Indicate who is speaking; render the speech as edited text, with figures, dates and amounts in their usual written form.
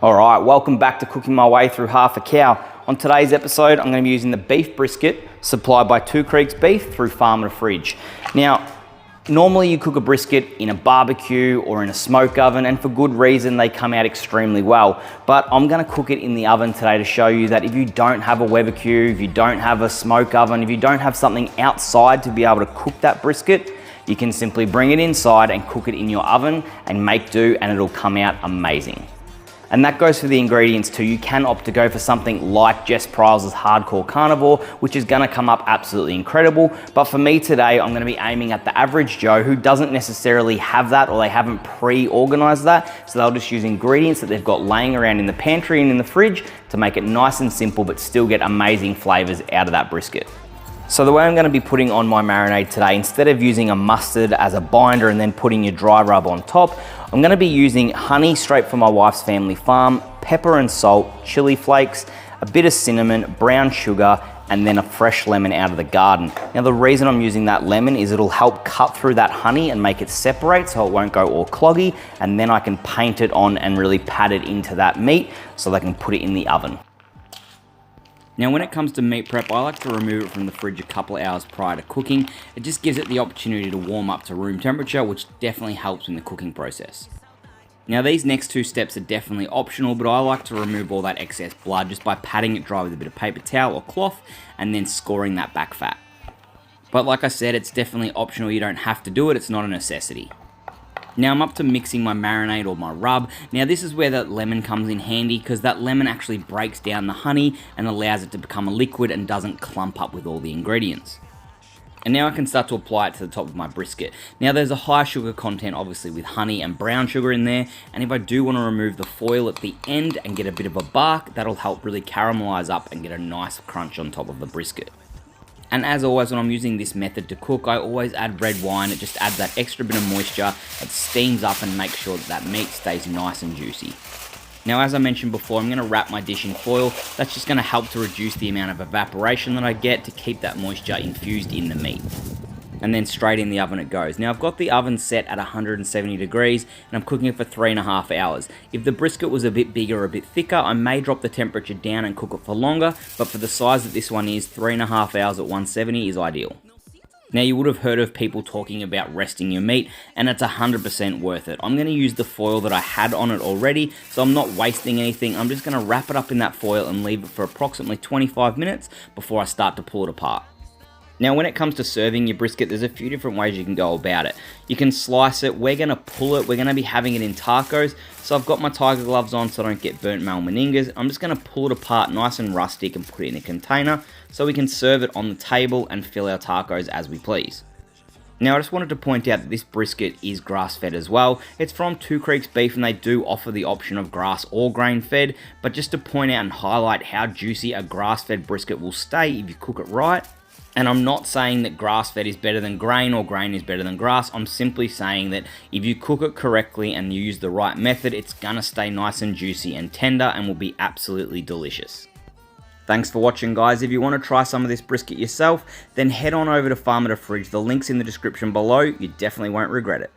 Speaker 1: Alright, welcome back to cooking my way through half a cow. On today's episode, I'm going to be using the beef brisket supplied by Two Creeks Beef through Farm to Fridge. Now, normally you cook a brisket in a barbecue or in a smoke oven, and for good reason, they come out extremely well. But I'm going to cook it in the oven today to show you that if you don't have a Webbecue, if you don't have a smoke oven, if you don't have something outside to be able to cook that brisket, you can simply bring it inside and cook it in your oven and make do, and it'll come out amazing. And that goes for the ingredients too. You can opt to go for something like Jess Pryles' Hardcore Carnivore, which is gonna come up absolutely incredible. But for me today, I'm gonna be aiming at the average Joe who doesn't necessarily have that, or they haven't pre-organized that. So they'll just use ingredients that they've got laying around in the pantry and in the fridge to make it nice and simple, but still get amazing flavors out of that brisket. So the way I'm going to be putting on my marinade today, instead of using a mustard as a binder and then putting your dry rub on top, I'm going to be using honey straight from my wife's family farm, pepper and salt, chili flakes, a bit of cinnamon, brown sugar, and then a fresh lemon out of the garden. Now the reason I'm using that lemon is it'll help cut through that honey and make it separate so it won't go all cloggy, and then I can paint it on and really pat it into that meat so they can put it in the oven. Now when it comes to meat prep, I like to remove it from the fridge a couple of hours prior to cooking. It just gives it the opportunity to warm up to room temperature, which definitely helps in the cooking process. Now these next two steps are definitely optional, but I like to remove all that excess blood just by patting it dry with a bit of paper towel or cloth and then scoring that back fat. But like I said, it's definitely optional. You don't have to do it. It's not a necessity. Now I'm up to mixing my marinade or my rub. Now this is where that lemon comes in handy, because that lemon actually breaks down the honey and allows it to become a liquid and doesn't clump up with all the ingredients. And now I can start to apply it to the top of my brisket. Now there's a high sugar content obviously with honey and brown sugar in there, and if I do want to remove the foil at the end and get a bit of a bark, that'll help really caramelize up and get a nice crunch on top of the brisket. And as always, when I'm using this method to cook, I always add red wine. It just adds that extra bit of moisture. It steams up and makes sure that meat stays nice and juicy. Now, as I mentioned before, I'm going to wrap my dish in foil. That's just going to help to reduce the amount of evaporation that I get to keep that moisture infused in the meat. And then straight in the oven it goes. Now I've got the oven set at 170 degrees and I'm cooking it for 3.5 hours. If the brisket was a bit bigger or a bit thicker, I may drop the temperature down and cook it for longer, but for the size that this one is, 3.5 hours at 170 is ideal. Now you would have heard of people talking about resting your meat, and it's 100% worth it. I'm going to use the foil that I had on it already, so I'm not wasting anything. I'm just going to wrap it up in that foil and leave it for approximately 25 minutes before I start to pull it apart. Now when it comes to serving your brisket, there's a few different ways you can go about it. You can slice it, we're going to pull it, we're going to be having it in tacos. So I've got my tiger gloves on so I don't get burnt malmeningas. I'm just going to pull it apart nice and rustic and put it in a container so we can serve it on the table and fill our tacos as we please. Now I just wanted to point out that this brisket is grass-fed as well. It's from Two Creeks Beef and they do offer the option of grass or grain-fed, but just to point out and highlight how juicy a grass-fed brisket will stay if you cook it right. And I'm not saying that grass-fed is better than grain or grain is better than grass. I'm simply saying that if you cook it correctly and you use the right method, it's gonna stay nice and juicy and tender and will be absolutely delicious. Thanks for watching, guys. If you want to try some of this brisket yourself, then head on over to Farm to Fridge. The link's in the description below. You definitely won't regret it.